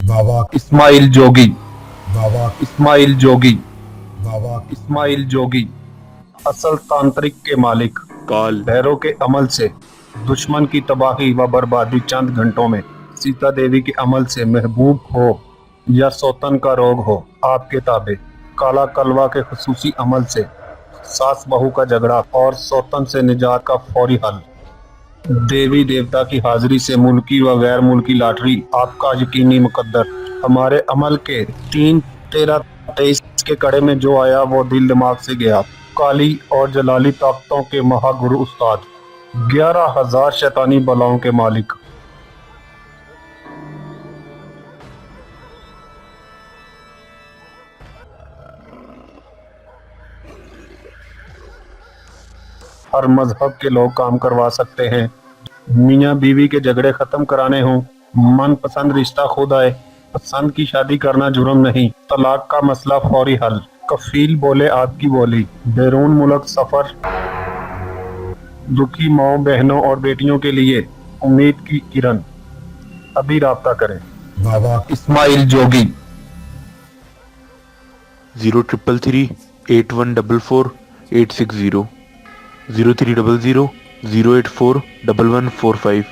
बाबा इस्माइल जोगी, बाबा इस्माइल जोगी, बाबा इस्माइल जोगी। असल तांत्रिक के मालिक काल, भैरव के अमल से दुश्मन की तबाही व बर्बादी चंद घंटों में। सीता देवी के अमल से महबूब हो या सौतन का रोग हो, आपके ताबे। काला कलवा के खुसूसी अमल से सास बहू का झगड़ा और सौतन से निजात का फौरी हल। देवी देवता की हाजिरी से मुल्की व गैर मुल्की लॉटरी आपका यकीनी मुकद्दर। हमारे अमल के 3-13-23 के कड़े में जो आया वो दिल दिमाग से गया। काली और जलाली ताकतों के महागुरु उस्ताद, 11,000 शैतानी बलाओं के मालिक। हर मजहब के लोग काम करवा सकते हैं। मियाँ बीवी के झगड़े खत्म कराने हों, मन पसंद रिश्ता खुद आए, पसंद की शादी करना जुर्म नहीं, तलाक का मसला फौरी हल। कफील बोले आपकी बोली। बैरून मुल्क सफर, दुखी माओ बहनों और बेटियों के लिए उम्मीद की किरण। अभी राब्ता करें। बाबा इस्माइल जोगी। 0333-8144-860, 0300-084-1145।